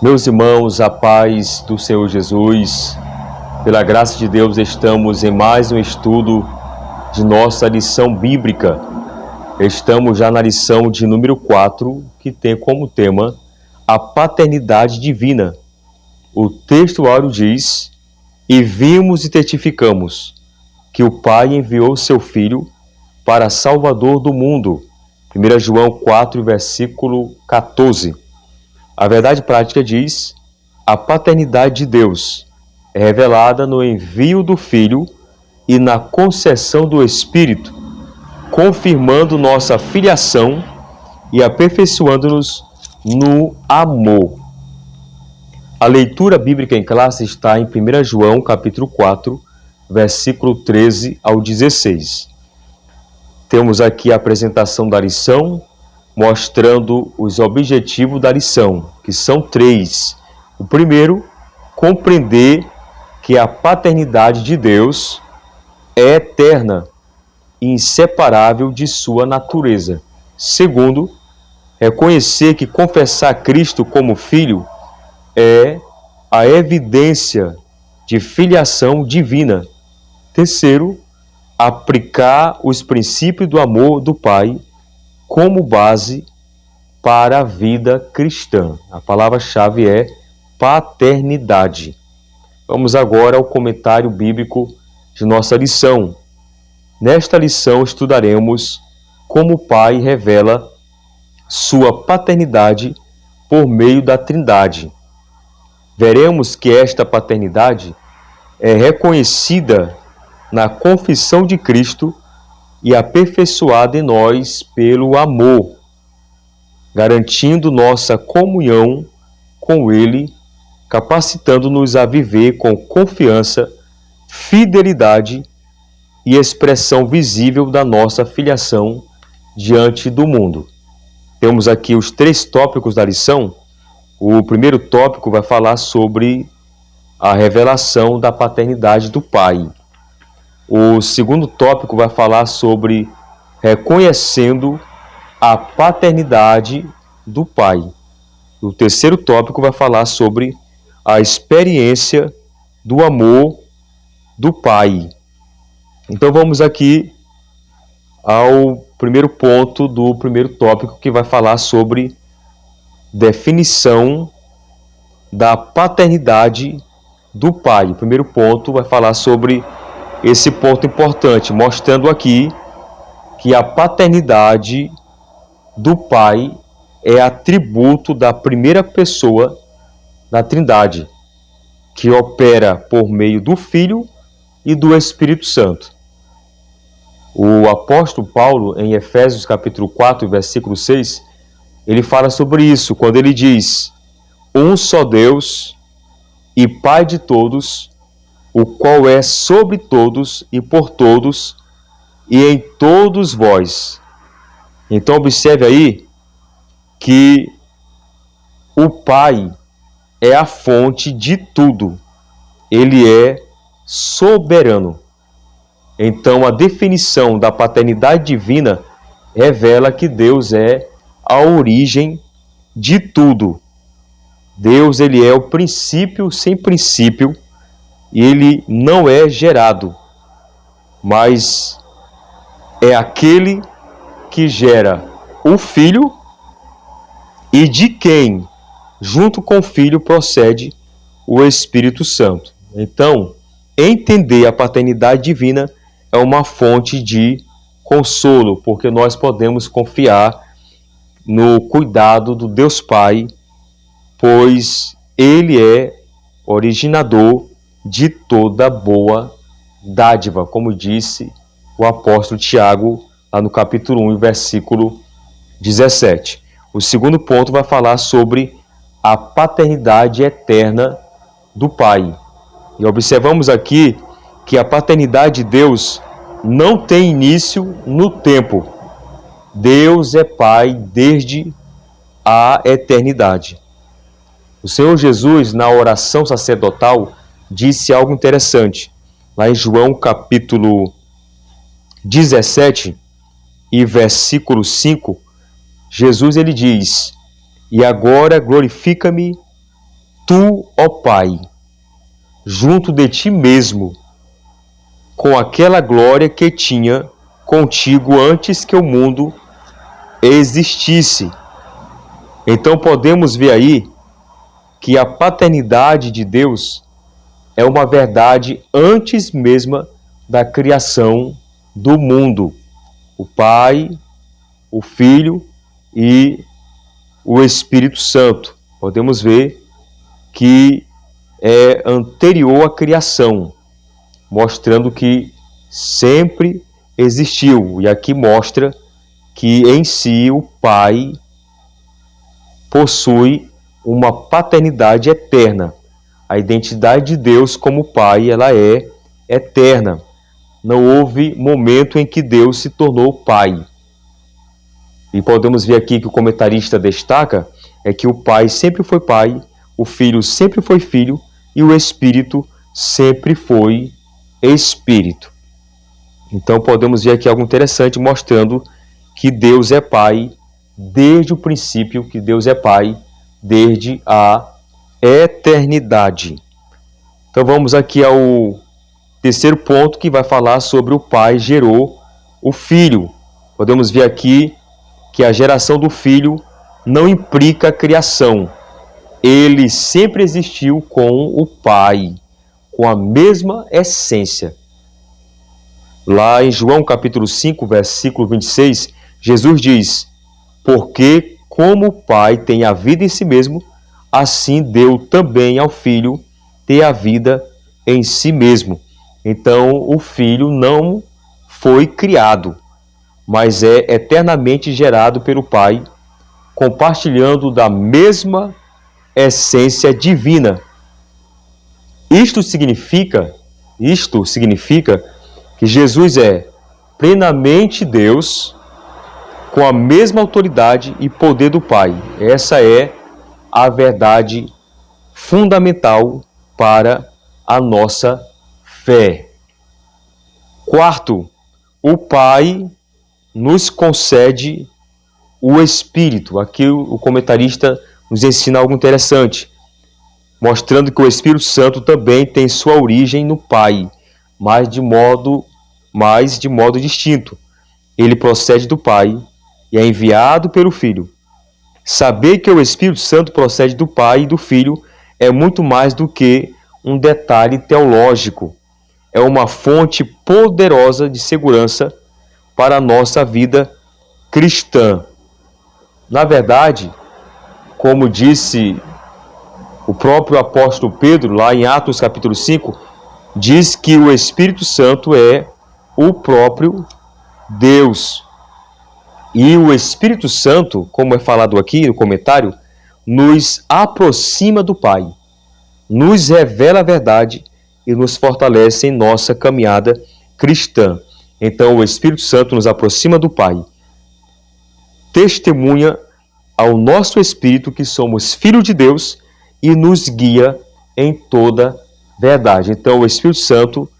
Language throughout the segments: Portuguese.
Meus irmãos, a paz do Senhor Jesus, pela graça de Deus, estamos em mais um estudo de nossa lição bíblica. Estamos já na lição de número 4, que tem como tema a paternidade divina. O texto áureo diz: "E vimos e testificamos que o Pai enviou seu Filho para Salvador do mundo." 1 João 4, versículo 14. A verdade prática diz: a paternidade de Deus é revelada no envio do Filho e na concessão do Espírito, confirmando nossa filiação e aperfeiçoando-nos no amor. A leitura bíblica em classe está em 1 João, capítulo 4, versículo 13 ao 16. Temos aqui a apresentação da lição, mostrando os objetivos da lição, que são 3. O primeiro, compreender que a paternidade de Deus é eterna e inseparável de sua natureza. Segundo, reconhecer que confessar Cristo como Filho é a evidência de filiação divina. Terceiro, aplicar os princípios do amor do Pai como base para a vida cristã. A palavra-chave é paternidade. Vamos agora ao comentário bíblico de nossa lição. Nesta lição estudaremos como o Pai revela sua paternidade por meio da Trindade. Veremos que esta paternidade é reconhecida na confissão de Cristo e aperfeiçoada em nós pelo amor, garantindo nossa comunhão com Ele, capacitando-nos a viver com confiança, fidelidade e expressão visível da nossa filiação diante do mundo. Temos aqui os 3 tópicos da lição. O primeiro tópico vai falar sobre a revelação da paternidade do Pai. O segundo tópico vai falar sobre reconhecendo a paternidade do Pai. O terceiro tópico vai falar sobre a experiência do amor do Pai. Então vamos aqui ao primeiro ponto do primeiro tópico, que vai falar sobre definição da paternidade do Pai. O primeiro ponto vai falar sobre esse ponto importante, mostrando aqui que a paternidade do Pai é atributo da primeira pessoa da Trindade, que opera por meio do Filho e do Espírito Santo. O apóstolo Paulo, em Efésios capítulo 4, versículo 6, ele fala sobre isso, quando ele diz: "Um só Deus e Pai de todos, o qual é sobre todos e por todos e em todos vós." Então observe aí que o Pai é a fonte de tudo. Ele é soberano. Então a definição da paternidade divina revela que Deus é a origem de tudo. Deus, ele é o princípio sem princípio, e ele não é gerado, mas é aquele que gera o Filho e de quem, junto com o Filho, procede o Espírito Santo. Então, entender a paternidade divina é uma fonte de consolo, porque nós podemos confiar no cuidado do Deus Pai, pois Ele é originador de toda boa dádiva, como disse o apóstolo Tiago, lá no capítulo 1, versículo 17. O segundo ponto vai falar sobre a paternidade eterna do Pai. E observamos aqui que a paternidade de Deus não tem início no tempo. Deus é Pai desde a eternidade. O Senhor Jesus, na oração sacerdotal, disse algo interessante. Lá em João capítulo 17 e versículo 5, Jesus ele diz: "E agora glorifica-me tu, ó Pai, junto de ti mesmo, com aquela glória que tinha contigo antes que o mundo existisse. Então podemos ver aí que a paternidade de Deus é uma verdade antes mesmo da criação do mundo. O Pai, o Filho e o Espírito Santo. Podemos ver que é anterior à criação, mostrando que sempre existiu. E aqui mostra que em si o Pai possui uma paternidade eterna. A identidade de Deus como Pai, ela é eterna. Não houve momento em que Deus se tornou Pai. E podemos ver aqui que o comentarista destaca é que o Pai sempre foi Pai, o Filho sempre foi Filho e o Espírito sempre foi Espírito. Então podemos ver aqui algo interessante mostrando que Deus é Pai desde o princípio, que Deus é Pai desde a eternidade. Então vamos aqui ao terceiro ponto, que vai falar sobre o Pai gerou o Filho. Podemos ver aqui que a geração do Filho não implica a criação. Ele sempre existiu com o Pai, com a mesma essência. Lá em João capítulo 5, versículo 26, Jesus diz: porque como o Pai tem a vida em si mesmo, assim deu também ao Filho ter a vida em si mesmo. Então o Filho não foi criado, mas é eternamente gerado pelo Pai, compartilhando da mesma essência divina. Isto significa que Jesus é plenamente Deus, com a mesma autoridade e poder do Pai. Essa é a verdade fundamental para a nossa fé. Quarto, o Pai nos concede o Espírito. Aqui o comentarista nos ensina algo interessante, mostrando que o Espírito Santo também tem sua origem no Pai, mas de modo distinto. Ele procede do Pai e é enviado pelo Filho. Saber que o Espírito Santo procede do Pai e do Filho é muito mais do que um detalhe teológico. É uma fonte poderosa de segurança para a nossa vida cristã. Na verdade, como disse o próprio apóstolo Pedro, lá em Atos capítulo 5, diz que o Espírito Santo é o próprio Deus. E o Espírito Santo, como é falado aqui no comentário, nos aproxima do Pai, nos revela a verdade e nos fortalece em nossa caminhada cristã. Então o Espírito Santo nos aproxima do Pai, testemunha ao nosso espírito que somos filhos de Deus e nos guia em toda verdade. Então o Espírito Santo,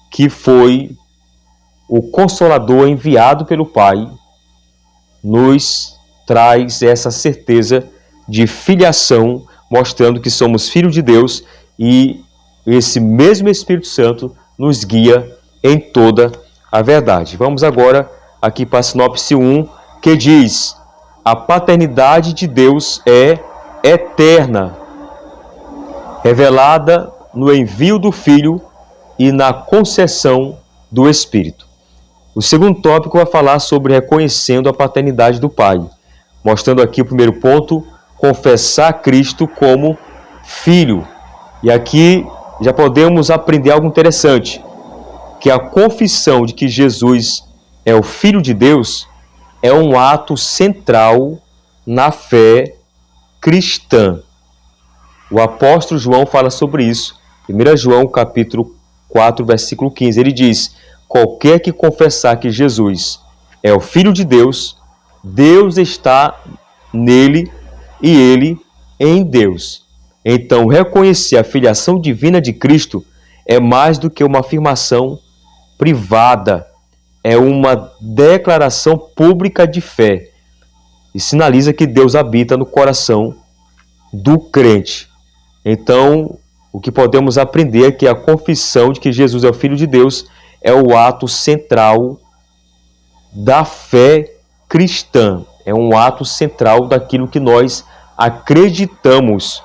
que foi o Consolador enviado pelo Pai, nos traz essa certeza de filiação, mostrando que somos filhos de Deus e esse mesmo Espírito Santo nos guia em toda a verdade. Vamos agora aqui para a sinopse 1, que diz: a paternidade de Deus é eterna, revelada no envio do Filho e na concessão do Espírito. O segundo tópico vai falar sobre reconhecendo a paternidade do Pai, mostrando aqui o primeiro ponto, confessar Cristo como Filho. E aqui já podemos aprender algo interessante, que a confissão de que Jesus é o Filho de Deus é um ato central na fé cristã. O apóstolo João fala sobre isso. 1 João capítulo 4, versículo 15, ele diz: qualquer que confessar que Jesus é o Filho de Deus, Deus está nele e ele em Deus. Então, reconhecer a filiação divina de Cristo é mais do que uma afirmação privada, é uma declaração pública de fé e sinaliza que Deus habita no coração do crente. Então, o que podemos aprender é que a confissão de que Jesus é o Filho de Deus é o ato central da fé cristã. É um ato central daquilo que nós acreditamos.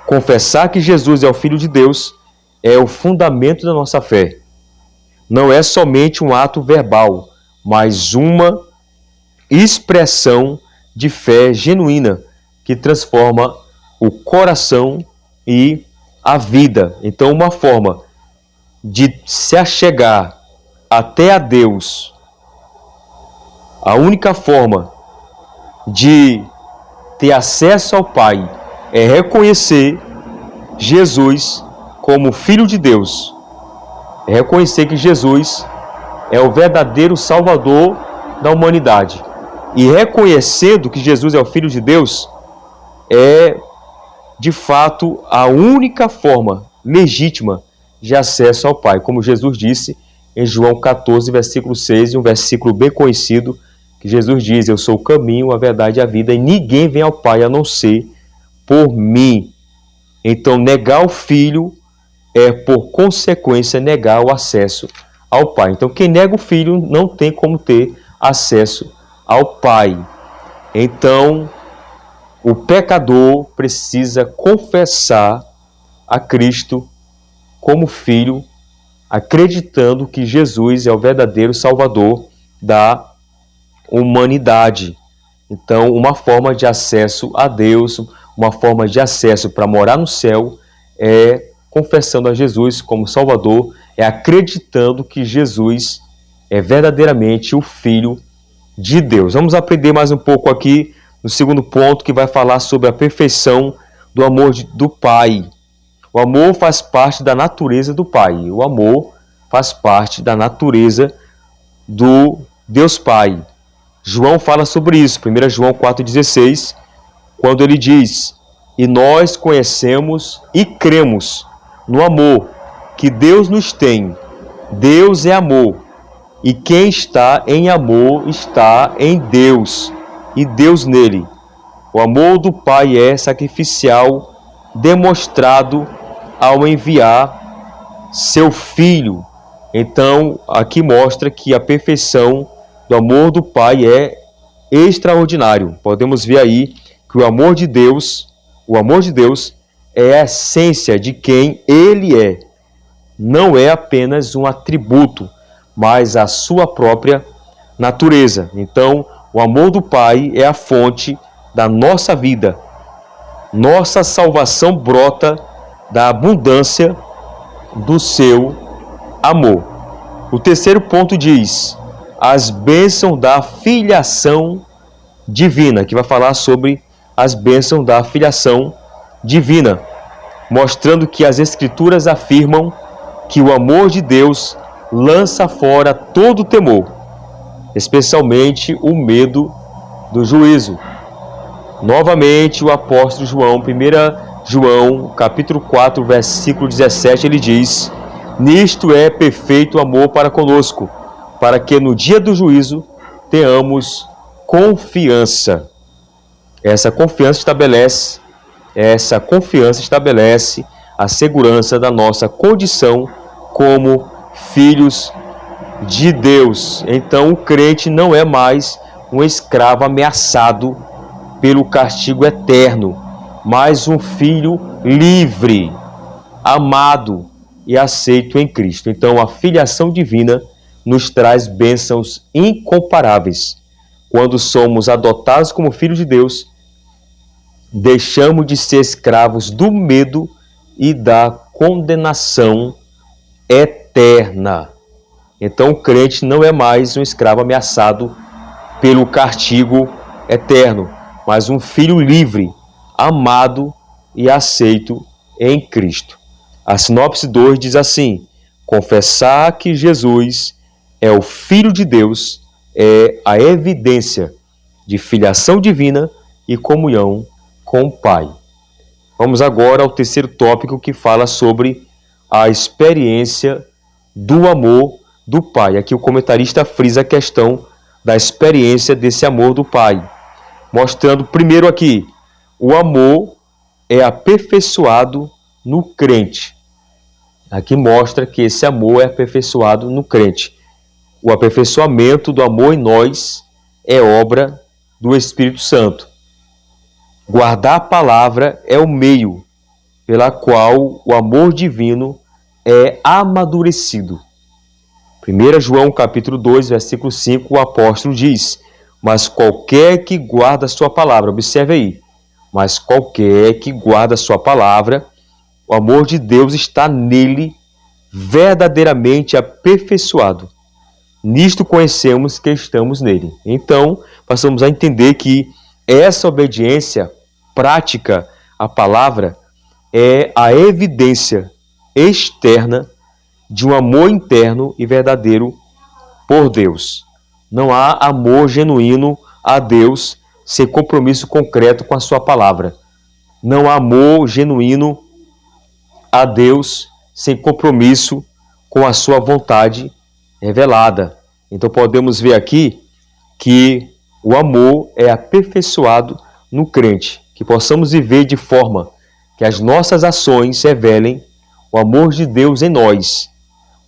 Confessar que Jesus é o Filho de Deus é o fundamento da nossa fé. Não é somente um ato verbal, mas uma expressão de fé genuína que transforma o coração e a vida. Então, uma forma de se achegar até a Deus, a única forma de ter acesso ao Pai é reconhecer Jesus como Filho de Deus. É reconhecer que Jesus é o verdadeiro Salvador da humanidade. E reconhecendo que Jesus é o Filho de Deus, é de fato a única forma legítima de acesso ao Pai. Como Jesus disse em João 14, versículo 6, um versículo bem conhecido, que Jesus diz: eu sou o caminho, a verdade e a vida, e ninguém vem ao Pai a não ser por mim. Então, negar o Filho é, por consequência, negar o acesso ao Pai. Então, quem nega o Filho não tem como ter acesso ao Pai. Então, o pecador precisa confessar a Cristo como Filho, acreditando que Jesus é o verdadeiro Salvador da humanidade. Então, uma forma de acesso a Deus, uma forma de acesso para morar no céu é confessando a Jesus como Salvador, é acreditando que Jesus é verdadeiramente o Filho de Deus. Vamos aprender mais um pouco aqui no segundo ponto, que vai falar sobre a perfeição do amor do Pai. O amor faz parte da natureza do Pai. O amor faz parte da natureza do Deus Pai. João fala sobre isso, 1 João 4,16, quando ele diz: e nós conhecemos e cremos no amor que Deus nos tem. Deus é amor, e quem está em amor está em Deus, e Deus nele. O amor do Pai é sacrificial, demonstrado ao enviar seu Filho. Então, aqui mostra que a perfeição do amor do Pai é extraordinário. Podemos ver aí que o amor de Deus é a essência de quem Ele é. Não é apenas um atributo, mas a sua própria natureza. Então, o amor do Pai é a fonte da nossa vida. Nossa salvação brota da abundância do seu amor. O terceiro ponto diz: as bênçãos da filiação divina, que vai falar sobre as bênçãos da filiação divina, mostrando que as Escrituras afirmam que o amor de Deus lança fora todo temor, especialmente o medo do juízo. Novamente, o apóstolo João, 1 João, capítulo 4, versículo 17, ele diz: nisto é perfeito amor para conosco, para que no dia do juízo tenhamos confiança. Essa confiança estabelece a segurança da nossa condição como filhos de Deus. Então, o crente não é mais um escravo ameaçado pelo castigo eterno, mas um filho livre, amado e aceito em Cristo. Então, a filiação divina nos traz bênçãos incomparáveis. Quando somos adotados como filhos de Deus, deixamos de ser escravos do medo e da condenação eterna. Então, o crente não é mais um escravo ameaçado pelo castigo eterno, mas um filho livre, amado e aceito em Cristo. A sinopse 2 diz assim: confessar que Jesus é o Filho de Deus é a evidência de filiação divina e comunhão com o Pai. Vamos agora ao terceiro tópico, que fala sobre a experiência do amor do Pai. Aqui o comentarista frisa a questão da experiência desse amor do Pai, mostrando primeiro aqui o amor é aperfeiçoado no crente. Aqui mostra que esse amor é aperfeiçoado no crente. O aperfeiçoamento do amor em nós é obra do Espírito Santo. Guardar a palavra é o meio pela qual o amor divino é amadurecido. 1 João capítulo 2, versículo 5, o apóstolo diz: mas qualquer que guarda a sua palavra, observe aí, mas qualquer que guarda a sua palavra, o amor de Deus está nele verdadeiramente aperfeiçoado. Nisto conhecemos que estamos nele. Então, passamos a entender que essa obediência prática à palavra é a evidência externa de um amor interno e verdadeiro por Deus. Não há amor genuíno a Deus sem compromisso concreto com a sua palavra. Não há amor genuíno a Deus sem compromisso com a sua vontade revelada. Então podemos ver aqui que o amor é aperfeiçoado no crente, que possamos viver de forma que as nossas ações revelem o amor de Deus em nós.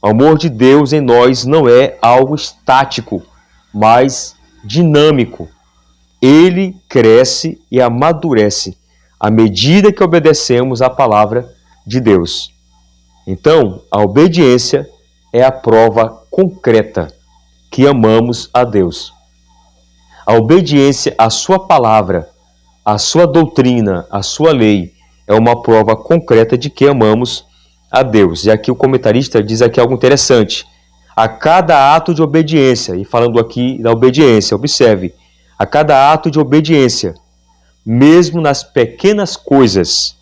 O amor de Deus em nós não é algo estático, mas dinâmico. Ele cresce e amadurece à medida que obedecemos à palavra de Deus. Então, a obediência é a prova concreta que amamos a Deus. A obediência à sua palavra, à sua doutrina, à sua lei, é uma prova concreta de que amamos a Deus. E aqui o comentarista diz aqui algo interessante. A cada ato de obediência, e falando aqui da obediência, observe, a cada ato de obediência, mesmo nas pequenas coisas,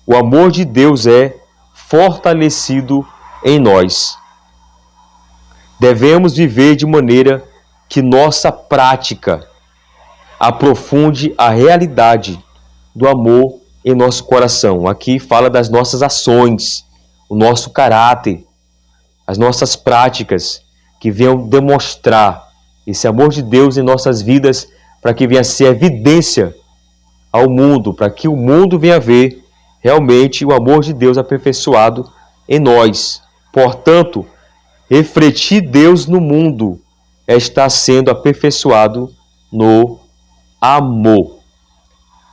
o amor de Deus é fortalecido em nós. Devemos viver de maneira que nossa prática aprofunde a realidade do amor em nosso coração. Aqui fala das nossas ações, o nosso caráter, as nossas práticas, que venham demonstrar esse amor de Deus em nossas vidas, para que venha ser evidência ao mundo, para que o mundo venha ver realmente o amor de Deus aperfeiçoado em nós. Portanto, refletir Deus no mundo é estar sendo aperfeiçoado no amor.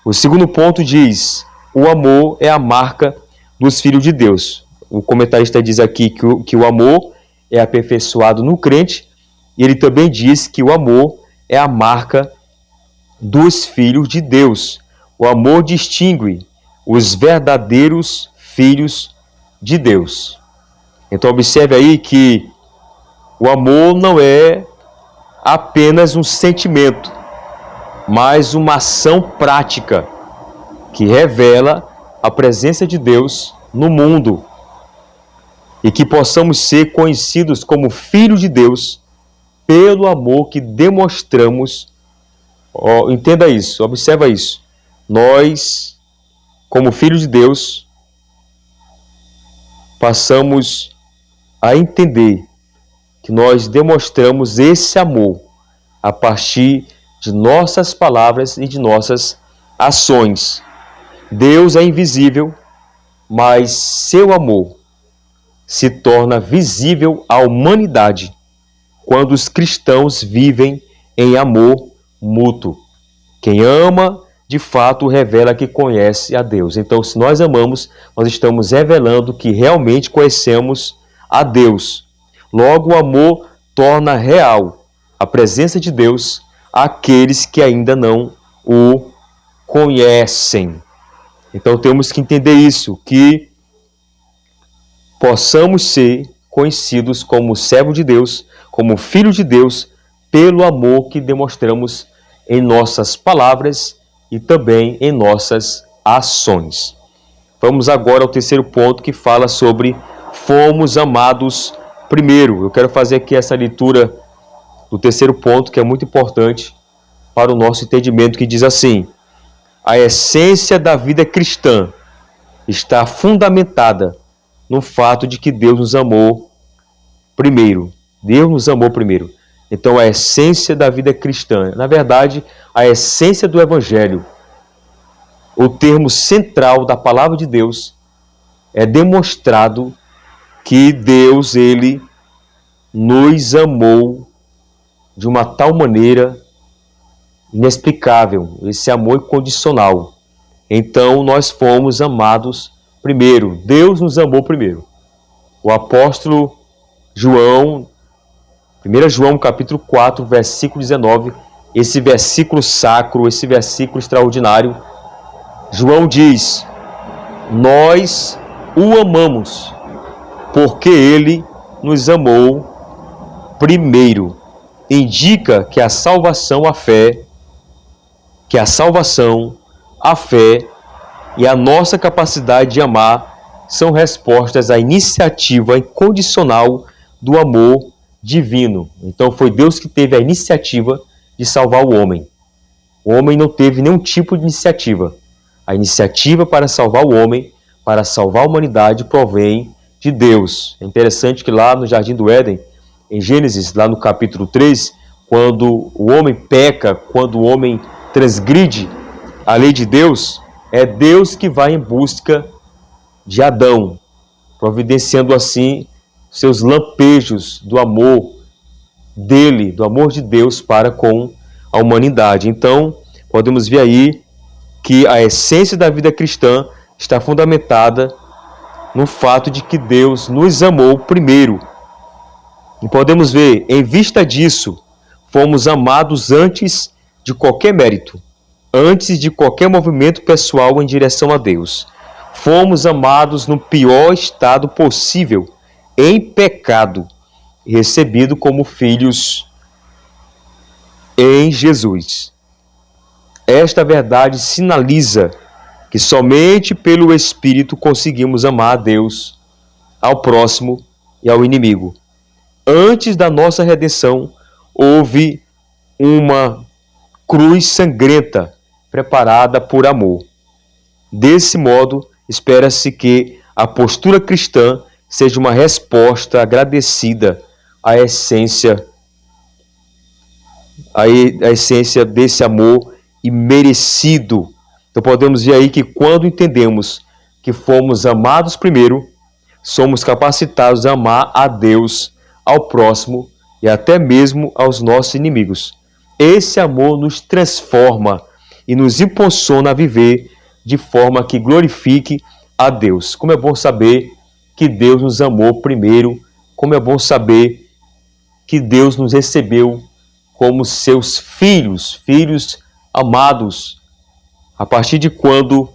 O segundo ponto diz: o amor é a marca dos filhos de Deus. O comentarista diz aqui que o amor é aperfeiçoado no crente, e ele também diz que o amor é a marca dos filhos de Deus. O amor distingue os verdadeiros filhos de Deus. Então observe aí que o amor não é apenas um sentimento, mas uma ação prática que revela a presença de Deus no mundo, e que possamos ser conhecidos como filhos de Deus pelo amor que demonstramos. Entenda isso, observa isso. Nós, como filhos de Deus, passamos a entender que nós demonstramos esse amor a partir de nossas palavras e de nossas ações. Deus é invisível, mas seu amor se torna visível à humanidade quando os cristãos vivem em amor mútuo. Quem ama, de fato, revela que conhece a Deus. Então, se nós amamos, nós estamos revelando que realmente conhecemos a Deus. Logo, o amor torna real a presença de Deus àqueles que ainda não o conhecem. Então, temos que entender isso, que possamos ser conhecidos como servo de Deus, como filho de Deus, pelo amor que demonstramos em nossas palavras e também em nossas ações. Vamos agora ao terceiro ponto, que fala sobre fomos amados primeiro. Eu quero fazer aqui essa leitura do terceiro ponto, que é muito importante para o nosso entendimento, que diz assim: a essência da vida cristã está fundamentada no fato de que Deus nos amou primeiro. Deus nos amou primeiro. Então, a essência da vida cristã, na verdade, a essência do Evangelho, o termo central da palavra de Deus, é demonstrado que Deus, Ele nos amou de uma tal maneira inexplicável, esse amor incondicional. Então nós fomos amados primeiro, Deus nos amou primeiro. O apóstolo João, 1 João capítulo 4, versículo 19, esse versículo sacro, esse versículo extraordinário, João diz: nós o amamos, porque ele nos amou primeiro. Indica que a salvação, a fé e a nossa capacidade de amar são respostas à iniciativa incondicional do amor divino. Então foi Deus que teve a iniciativa de salvar o homem. O homem não teve nenhum tipo de iniciativa. A iniciativa para salvar o homem, para salvar a humanidade, provém de Deus. É interessante que lá no Jardim do Éden, em Gênesis, lá no capítulo 3, quando o homem peca, quando o homem transgride a lei de Deus, é Deus que vai em busca de Adão, providenciando assim seus lampejos do amor dele, do amor de Deus para com a humanidade. Então, podemos ver aí que a essência da vida cristã está fundamentada no fato de que Deus nos amou primeiro. E podemos ver, em vista disso, fomos amados antes de qualquer mérito, antes de qualquer movimento pessoal em direção a Deus. Fomos amados no pior estado possível, em pecado, e recebido como filhos em Jesus. Esta verdade sinaliza que somente pelo Espírito conseguimos amar a Deus, ao próximo e ao inimigo. Antes da nossa redenção, houve uma cruz sangrenta preparada por amor. Desse modo, espera-se que a postura cristã seja uma resposta agradecida à essência desse amor imerecido. Então podemos ver aí que quando entendemos que fomos amados primeiro, somos capacitados a amar a Deus, ao próximo e até mesmo aos nossos inimigos. Esse amor nos transforma e nos impulsiona a viver de forma que glorifique a Deus. Como é bom saber que Deus nos amou primeiro, como é bom saber que Deus nos recebeu como seus filhos, filhos amados, a partir de quando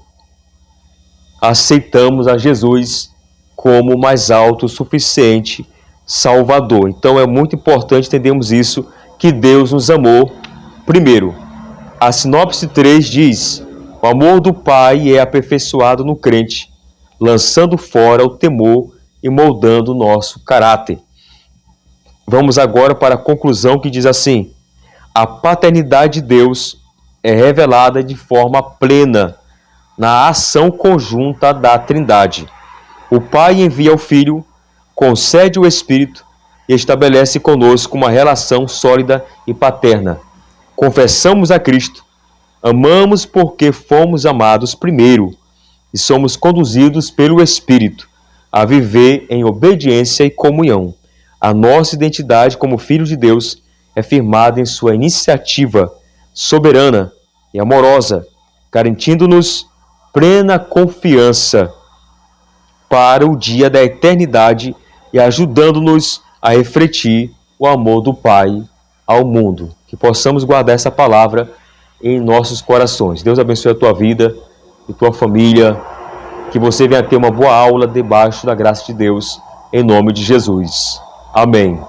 aceitamos a Jesus como o mais alto, suficiente Salvador. Então é muito importante entendermos isso, que Deus nos amou primeiro. A sinopse 3 diz: o amor do Pai é aperfeiçoado no crente, lançando fora o temor e moldando o nosso caráter. Vamos agora para a conclusão, que diz assim: a paternidade de Deus é revelada de forma plena na ação conjunta da Trindade. O Pai envia o Filho, concede o Espírito e estabelece conosco uma relação sólida e paterna. Confessamos a Cristo, amamos porque fomos amados primeiro e somos conduzidos pelo Espírito a viver em obediência e comunhão. A nossa identidade como filhos de Deus é firmada em sua iniciativa soberana e amorosa, garantindo-nos plena confiança para o dia da eternidade e ajudando-nos a refletir o amor do Pai ao mundo. Que possamos guardar essa palavra em nossos corações. Deus abençoe a tua vida e tua família. Que você venha ter uma boa aula debaixo da graça de Deus, em nome de Jesus. Amém.